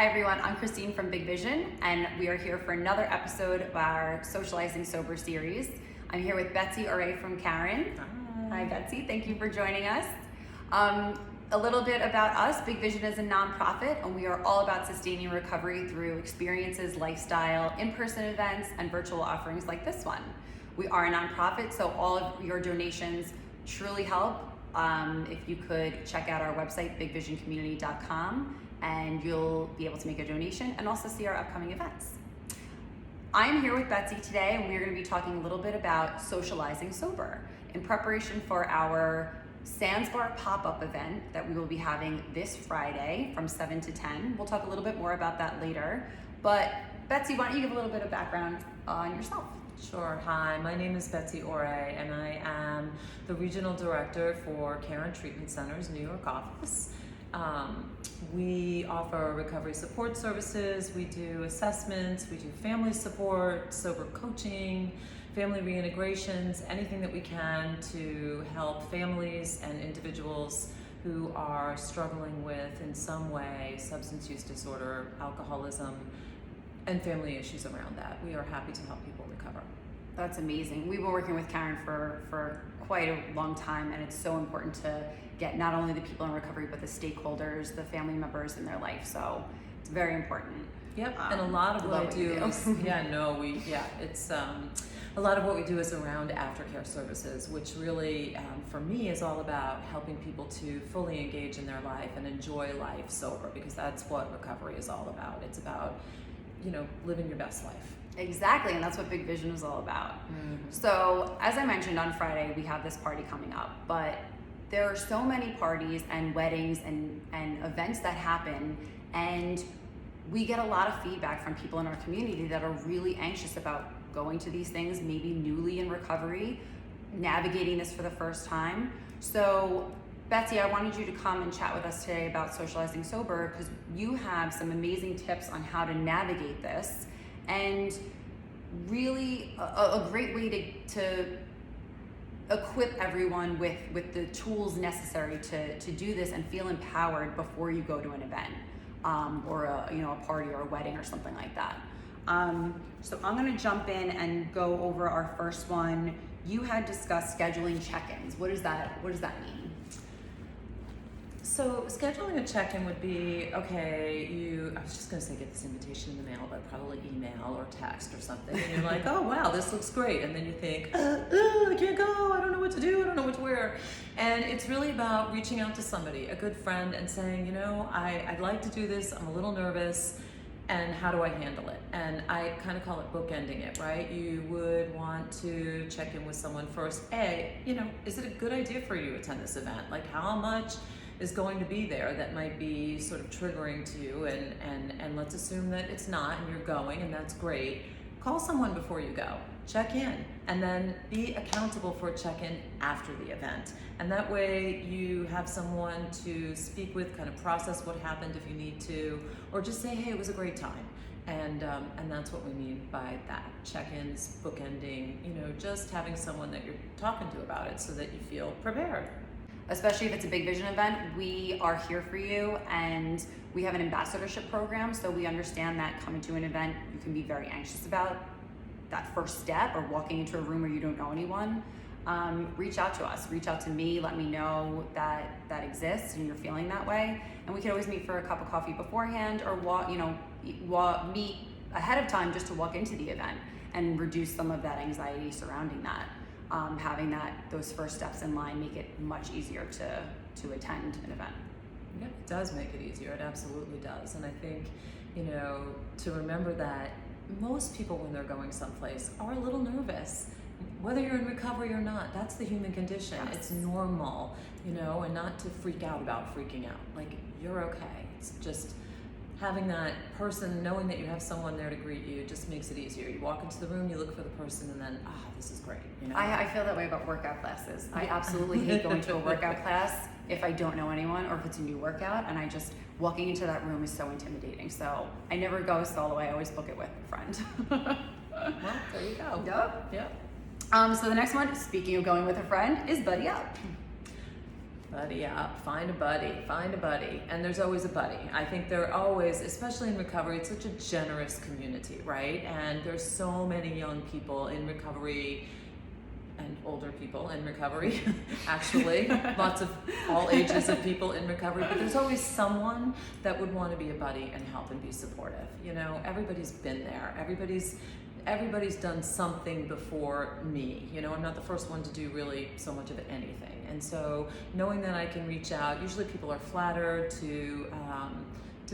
Hi everyone, I'm Christine from Bigvision, and we are here for another episode of our Socializing Sober series. I'm here with Betsy Auray from Caron. Hi Betsy, thank you for joining us. A little bit about us. Bigvision is a nonprofit, and we are all about sustaining recovery through experiences, lifestyle, in-person events, and virtual offerings like this one. We are a nonprofit, so all of your donations truly help. If you could check out our website, bigvisioncommunity.com, and you'll be able to make a donation and also see our upcoming events. I'm here with Betsy today, and we're going to be talking a little bit about Socializing Sober in preparation for our Sands Bar pop-up event that we will be having this Friday from 7 to 10. We'll talk a little bit more about that later. But Betsy, why don't you give a little bit of background on yourself? Sure. Hi, my name is Betsy Auray, and I am the Regional Director for Caron Treatment Center's New York office. We offer recovery support services, we do assessments, we do family support, sober coaching, family reintegrations, anything that we can to help families and individuals who are struggling with, in some way, substance use disorder, alcoholism, and family issues around that. We are happy to help people recover. That's amazing. We've been working with Caron for quite a long time, and it's so important to get not only the people in recovery, but the stakeholders, the family members in their life. So it's very important. Yep, and a lot of what I do is, it's a lot of what we do is around aftercare services, which really, for me, is all about helping people to fully engage in their life and enjoy life sober, because that's what recovery is all about. It's about, living your best life. Exactly, and that's what Bigvision is all about. Mm-hmm. So, as I mentioned, on Friday, we have this party coming up, but there are so many parties and weddings and events that happen, and we get a lot of feedback from people in our community that are really anxious about going to these things, maybe newly in recovery, navigating this for the first time. So, Betsy, I wanted you to come and chat with us today about Socializing Sober, because you have some amazing tips on how to navigate this, and really a great way to equip everyone with the tools necessary to do this and feel empowered before you go to an event or a party or a wedding or something like that. So I'm going to jump in and go over our first one. You had discussed scheduling check-ins. What does that mean? So scheduling a check-in would be, I was just going to say get this invitation in the mail, but probably email or text or something. And you're like, oh wow, this looks great. And then you think, I can't go, I don't know what to do, I don't know what to wear. And it's really about reaching out to somebody, a good friend, and saying, I'd like to do this, I'm a little nervous, and how do I handle it? And I kind of call it bookending it, right? You would want to check in with someone first. Is it a good idea for you to attend this event? Like, how much is going to be there that might be sort of triggering to you, and let's assume that it's not and you're going, and that's great. Call someone before you go, check in, and then be accountable for a check-in after the event. And that way you have someone to speak with, kind of process what happened if you need to, or just say, hey, it was a great time. And that's what we mean by that. Check-ins, bookending, just having someone that you're talking to about it so that you feel prepared. Especially if it's a Bigvision event, we are here for you, and we have an ambassadorship program, so we understand that coming to an event, you can be very anxious about that first step or walking into a room where you don't know anyone. Reach out to us, reach out to me, let me know that exists and you're feeling that way, and we can always meet for a cup of coffee beforehand, or meet ahead of time just to walk into the event and reduce some of that anxiety surrounding that. Having those first steps in line make it much easier to attend an event. Yeah, it does make it easier. It absolutely does. And I think, to remember that most people, when they're going someplace, are a little nervous. Whether you're in recovery or not, that's the human condition. Yes. It's normal, and not to freak out about freaking out. Like, you're okay. It's just having that person, knowing that you have someone there to greet you, just makes it easier. You walk into the room, you look for the person, and then, this is great. I feel that way about workout classes. I absolutely hate going to a workout class if I don't know anyone, or if it's a new workout, and walking into that room is so intimidating. So I never go solo, I always book it with a friend. Well, there you go. Yep. So the next one, speaking of going with a friend, is Buddy Up. Buddy Up. find a buddy, and there's always a buddy. I think there are always, especially in recovery, it's such a generous community, right? And there's so many young people in recovery and older people in recovery, actually, lots of all ages of people in recovery, but there's always someone that would want to be a buddy and help and be supportive. You know, everybody's been there. Everybody's done something before me. You know, I'm not the first one to do really so much of anything. And so knowing that I can reach out, usually people are flattered to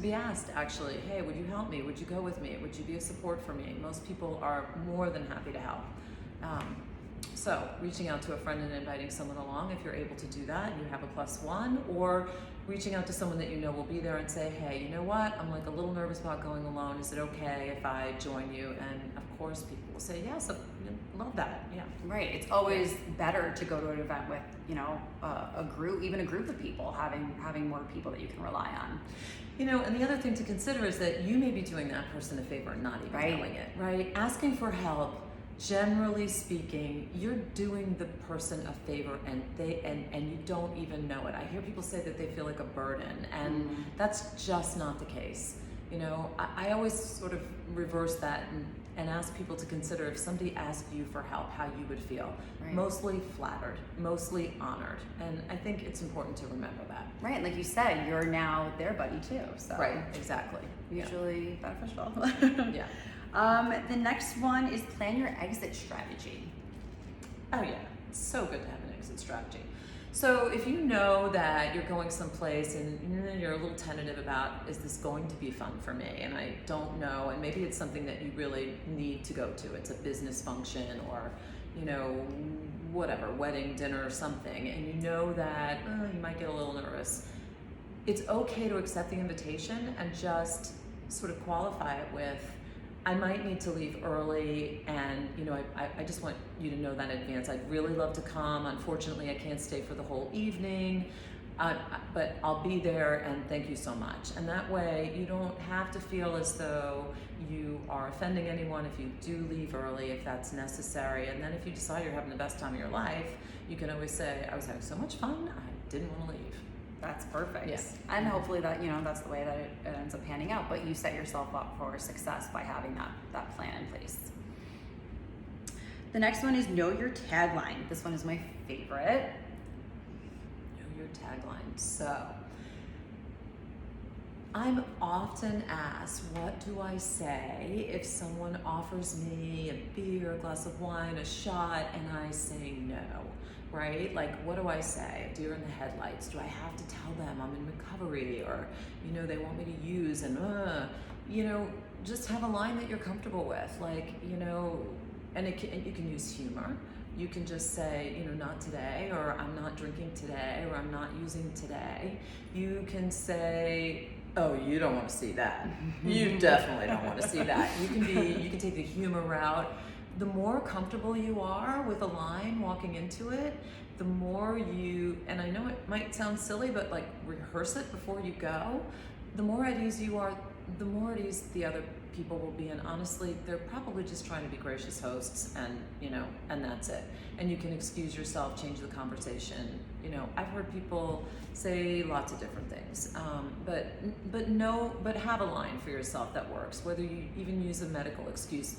be asked, actually, hey, would you help me? Would you go with me? Would you be a support for me? Most people are more than happy to help. So reaching out to a friend and inviting someone along, if you're able to do that and you have a +1, or reaching out to someone that you know will be there and say, hey, you know what, I'm like a little nervous about going alone. Is it okay if I join you? And of course people will say, yes, love that, yeah. Right, it's always better to go to an event with, you know, a group, even a group of people, having more people that you can rely on. You know, and the other thing to consider is that you may be doing that person a favor and not even knowing it, right? Asking for help, generally speaking, you're doing the person a favor and you don't even know it. I hear people say that they feel like a burden, and that's just not the case. You know, I always sort of reverse that and ask people to consider, if somebody asked you for help, how you would feel. Right. Mostly flattered, mostly honored. And I think it's important to remember that. Right, like you said, you're now their buddy too. So right, exactly. Mutually beneficial. Yeah. The next one is plan your exit strategy. Oh yeah, it's so good to have an exit strategy. So if you know that you're going someplace and you're a little tentative about, is this going to be fun for me? And I don't know, and maybe it's something that you really need to go to. It's a business function or, you know, whatever, wedding, dinner or something, and you know that you might get a little nervous. It's okay to accept the invitation and just sort of qualify it with, I might need to leave early, and you know, I just want you to know that in advance. I'd really love to come. Unfortunately, I can't stay for the whole evening, but I'll be there, and thank you so much. And that way, you don't have to feel as though you are offending anyone if you do leave early, if that's necessary. And then if you decide you're having the best time of your life, you can always say, I was having so much fun, I didn't want to leave. That's perfect. Yes. And hopefully that, you know, that's the way that it ends up panning out, but you set yourself up for success by having that plan in place. The next one is know your tagline. This one is my favorite. Know your tagline. So I'm often asked, what do I say if someone offers me a beer, a glass of wine, a shot, and I say no? Right? Like, what do I say? Deer in the headlights. Do I have to tell them I'm in recovery, or, you know, they want me to use, and, you know, just have a line that you're comfortable with. Like, you know, and you can use humor. You can just say, you know, not today, or I'm not drinking today, or I'm not using today. You can say, oh, you don't want to see that. You definitely don't want to see that. You can take the humor route. The more comfortable you are with a line walking into it, the more you, and I know it might sound silly, but like rehearse it before you go, the more at ease you are, the more at ease the other people will be. And honestly, they're probably just trying to be gracious hosts, and, you know, and that's it. And you can excuse yourself, change the conversation. You know, I've heard people say lots of different things, but have a line for yourself that works, whether you even use a medical excuse.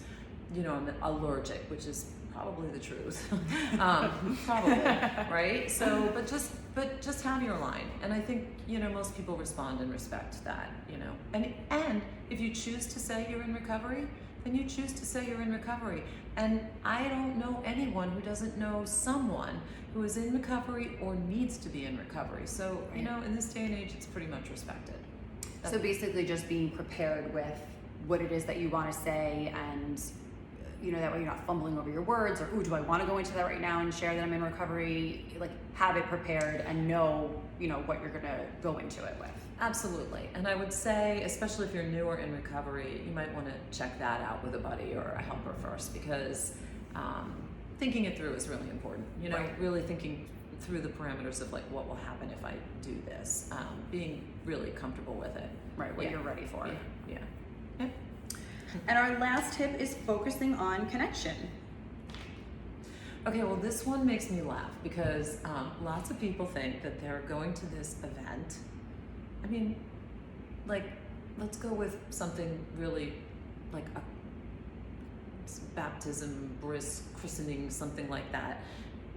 You know, I'm allergic, which is probably the truth. Probably, right? So, but just have your line. And I think, you know, most people respond and respect that, you know. And if you choose to say you're in recovery, then you choose to say you're in recovery. And I don't know anyone who doesn't know someone who is in recovery or needs to be in recovery. So, you know, in this day and age, it's pretty much respected. So basically just being prepared with what it is that you want to say, and you know, that way you're not fumbling over your words, or, ooh, do I want to go into that right now and share that I'm in recovery? Like, have it prepared and know, you know, what you're going to go into it with. Absolutely. And I would say, especially if you're newer in recovery, you might want to check that out with a buddy or a helper first, because thinking it through is really important. You know, really thinking through the parameters of like, what will happen if I do this? Being really comfortable with it. Right, what you're ready for. Yeah. And our last tip is focusing on connection. Okay, well, this one makes me laugh because lots of people think that they're going to this event. I mean, like, let's go with something really like a baptism, bris, christening, something like that.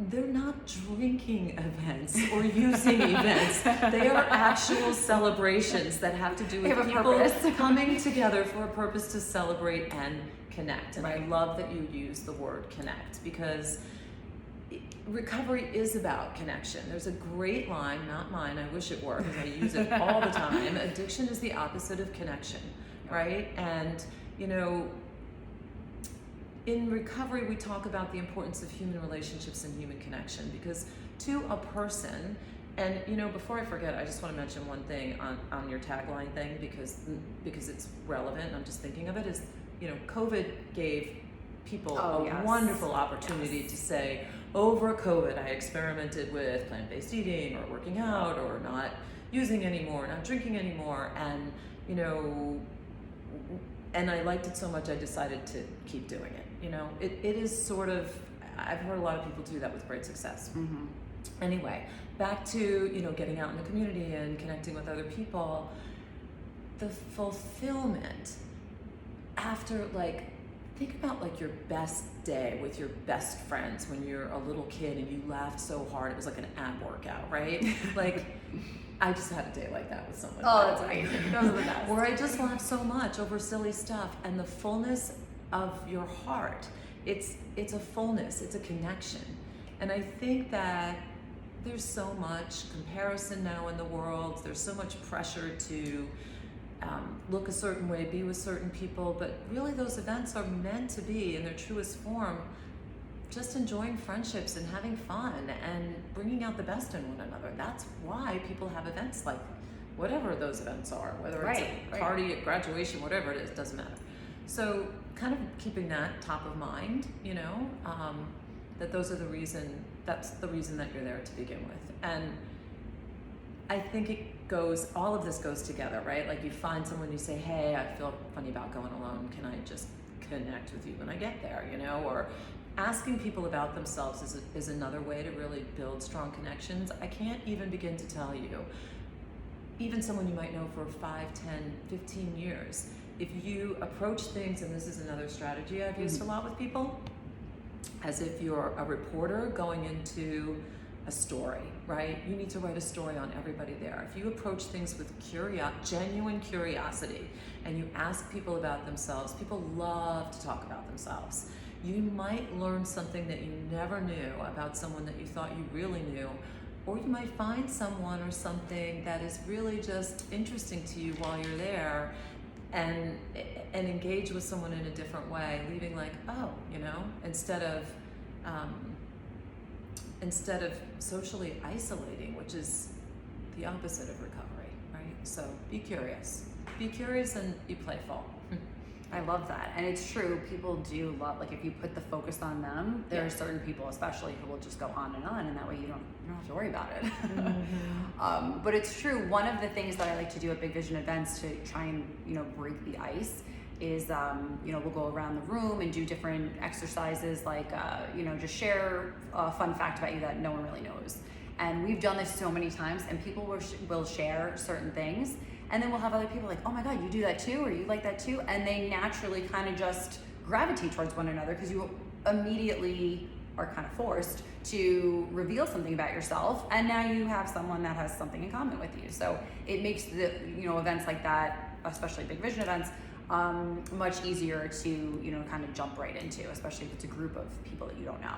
They're not drinking events or using events. They are actual celebrations that have to do with people coming together for a purpose to celebrate and connect. And I love that you use the word connect, because recovery is about connection. There's a great line, not mine, I wish it were, because I use it all the time. Addiction is the opposite of connection, right? And, you know, in recovery, we talk about the importance of human relationships and human connection, because to a person, and you know, before I forget, I just want to mention one thing on your tagline thing, because it's relevant. I'm just thinking of it as, you know, COVID gave people a wonderful opportunity to say, over COVID, I experimented with plant-based eating or working out or not using anymore, not drinking anymore, and you know, and I liked it so much I decided to keep doing it. You know, it is sort of, I've heard a lot of people do that with great success. Mm-hmm. Anyway, back to, you know, getting out in the community and connecting with other people. The fulfillment after, like, think about like your best day with your best friends when you're a little kid and you laughed so hard it was like an ab workout, right? Like, I just had a day like that with someone. Oh, that's amazing. Those are the best. Where I just laughed so much over silly stuff, and the fullness of your heart. It's a fullness, it's a connection. And I think that there's so much comparison now in the world. There's so much pressure to look a certain way, be with certain people, but really those events are meant to be, in their truest form, just enjoying friendships and having fun and bringing out the best in one another. That's why people have events like whatever those events are, whether it's a party, a graduation, whatever it is, doesn't matter. So kind of keeping that top of mind, you know, that that's the reason that you're there to begin with. And I think all of this goes together, right? Like, you find someone, you say, hey, I feel funny about going alone. Can I just connect with you when I get there, you know? Or asking people about themselves is another way to really build strong connections. I can't even begin to tell you, even someone you might know for 5, 10, 15 years, if you approach things, and this is another strategy I've used a lot with people, as if you're a reporter going into a story, right? You need to write a story on everybody there. If you approach things with genuine curiosity, and you ask people about themselves, people love to talk about themselves. You might learn something that you never knew about someone that you thought you really knew, or you might find someone or something that is really just interesting to you while you're there, and engage with someone in a different way, leaving like, oh, you know, instead of socially isolating, which is the opposite of recovery, right? So be curious and be playful. I love that. And it's true, people do love, like, if you put the focus on them, there are certain people especially who will just go on, and that way you don't have to worry about it. Mm-hmm. But it's true, one of the things that I like to do at Bigvision events to try and, you know, break the ice is, you know, we'll go around the room and do different exercises, like, you know, just share a fun fact about you that no one really knows. And we've done this so many times, and people will share certain things, and then we'll have other people like, oh my God, you do that too, or you like that too, and they naturally kind of just gravitate towards one another, because you immediately are kind of forced to reveal something about yourself, and now you have someone that has something in common with you. So it makes the, you know, events like that, especially Bigvision events, much easier to, you know, kind of jump right into, especially if it's a group of people that you don't know.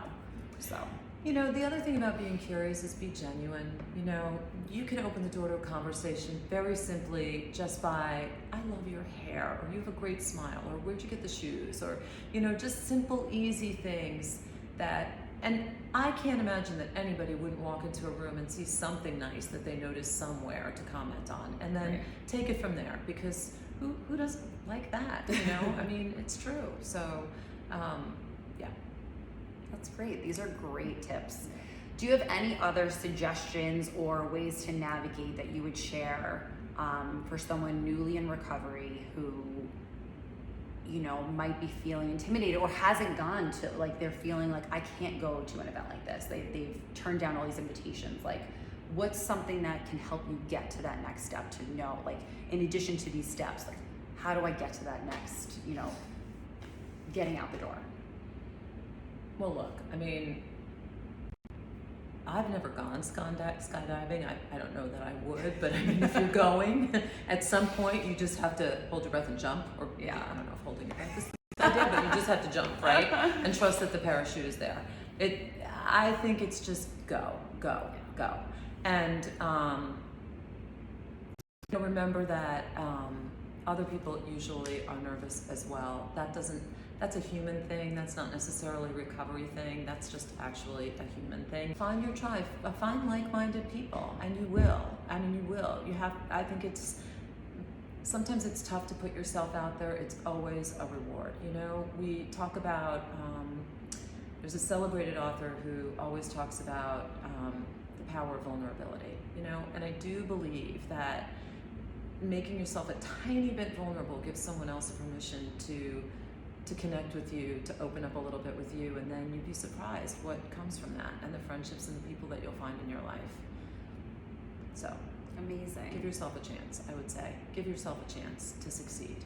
So, you know, the other thing about being curious is be genuine. You know, you can open the door to a conversation very simply just by, I love your hair, or you have a great smile, or where'd you get the shoes, or, you know, just simple, easy things that, and I can't imagine that anybody wouldn't walk into a room and see something nice that they noticed somewhere to comment on, and then take it from there, because who doesn't like that, you know? I mean, it's true. So, yeah. That's great. These are great tips. Do you have any other suggestions or ways to navigate that you would share for someone newly in recovery who might be feeling intimidated or hasn't gone to, like, they're feeling like, I can't go to an event like this. They've turned down all these invitations. Like, what's something that can help you get to that next step to know, like, in addition to these steps, like, how do I get to that next, getting out the door? Well, look, I mean, I've never gone skydiving. I don't know that I would, but I mean, if you're going, at some point you just have to hold your breath and jump, or I don't know if holding your breath is the idea, but you just have to jump, right? And trust that the parachute is there. I think it's just go. And remember that other people usually are nervous as well. That's a human thing. That's not necessarily a recovery thing. That's just actually a human thing. Find your tribe. Find like-minded people, and you will. I mean, you will. I think sometimes it's tough to put yourself out there. It's always a reward. We talk about, there's a celebrated author who always talks about the power of vulnerability, and I do believe that making yourself a tiny bit vulnerable gives someone else permission to connect with you, to open up a little bit with you, and then you'd be surprised what comes from that, and the friendships and the people that you'll find in your life. So amazing. Give yourself a chance, I would say. Give yourself a chance to succeed.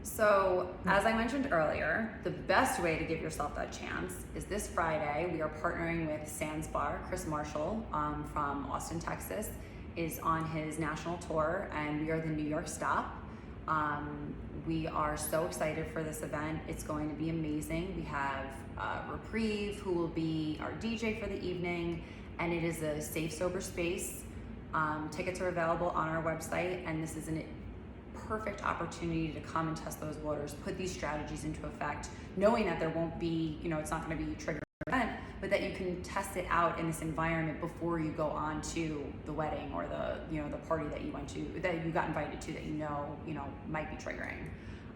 So, as I mentioned earlier, the best way to give yourself that chance is this Friday. We are partnering with Sands Bar. Chris Marshall from Austin, Texas, is on his national tour, and we are the New York stop. We are so excited for this event. It's going to be amazing. We have Reprieve, who will be our DJ for the evening, and it is a safe, sober space. Tickets are available on our website, and this is a perfect opportunity to come and test those waters, put these strategies into effect, knowing that there won't be, it's not going to be a trigger event, but that you can test it out in this environment before you go on to the wedding or the party that you went to, that you got invited to, that might be triggering.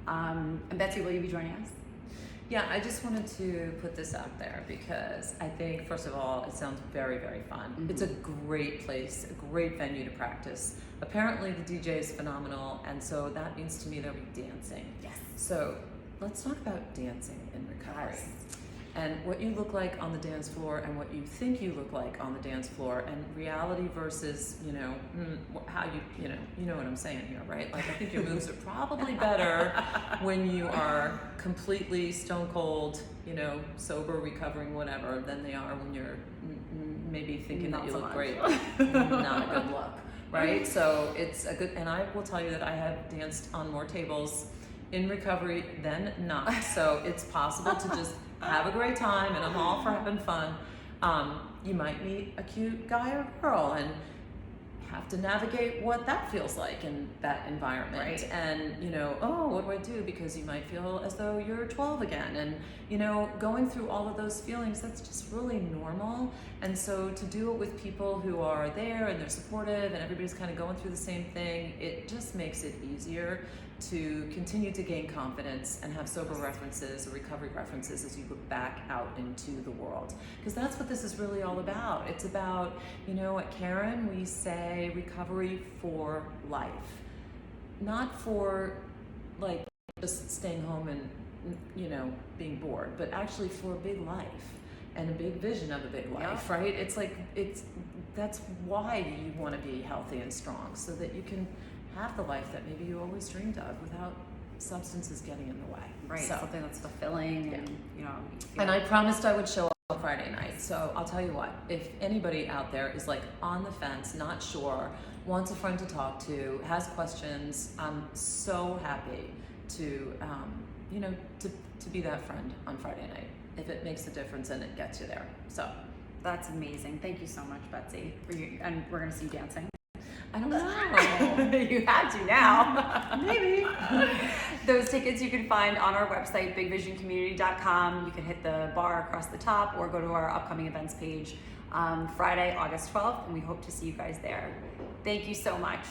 And Betsy, will you be joining us? Yeah, I just wanted to put this out there because I think, first of all, it sounds very, very fun. Mm-hmm. It's a great place, a great venue to practice. Apparently the DJ is phenomenal, and so that means to me there'll be dancing. Yes. So let's talk about dancing in recovery. Yes. And what you look like on the dance floor and what you think you look like on the dance floor, and reality versus, how you know what I'm saying here, right? Like, I think your moves are probably better when you are completely stone cold, sober, recovering, whatever, than they are when you're maybe thinking Not that you so look much. great. Not a good look, right? So it's a good, and I will tell you that I have danced on more tables in recovery than not. So it's possible to just have a great time, and I'm all for having fun. You might meet a cute guy or girl and have to navigate what that feels like in that environment. Right. And, what do I do? Because you might feel as though you're 12 again. And, going through all of those feelings, that's just really normal. And so to do it with people who are there and they're supportive and everybody's kind of going through the same thing, it just makes it easier to continue to gain confidence and have sober references or recovery references as you go back out into the world. Because that's what this is really all about. It's about, at Caron, we say recovery for life. Not for, like, just staying home and, being bored, but actually for a big life and a big vision of a big life, Yeah. right? That's why you want to be healthy and strong, so that you can have the life that maybe you always dreamed of without substances getting in the way. Right, So, something that's fulfilling, Yeah. and and I promised I would show up on Friday night. So I'll tell you what, if anybody out there is like on the fence, not sure, wants a friend to talk to, has questions, I'm so happy to, to be that friend on Friday night, if it makes a difference and it gets you there. So That's amazing. Thank you so much, Betsy. And we're gonna see you dancing. I don't know. You have to now. Maybe. Those tickets you can find on our website, bigvisioncommunity.com. You can hit the bar across the top or go to our upcoming events page Friday, August 12th, and we hope to see you guys there. Thank you so much.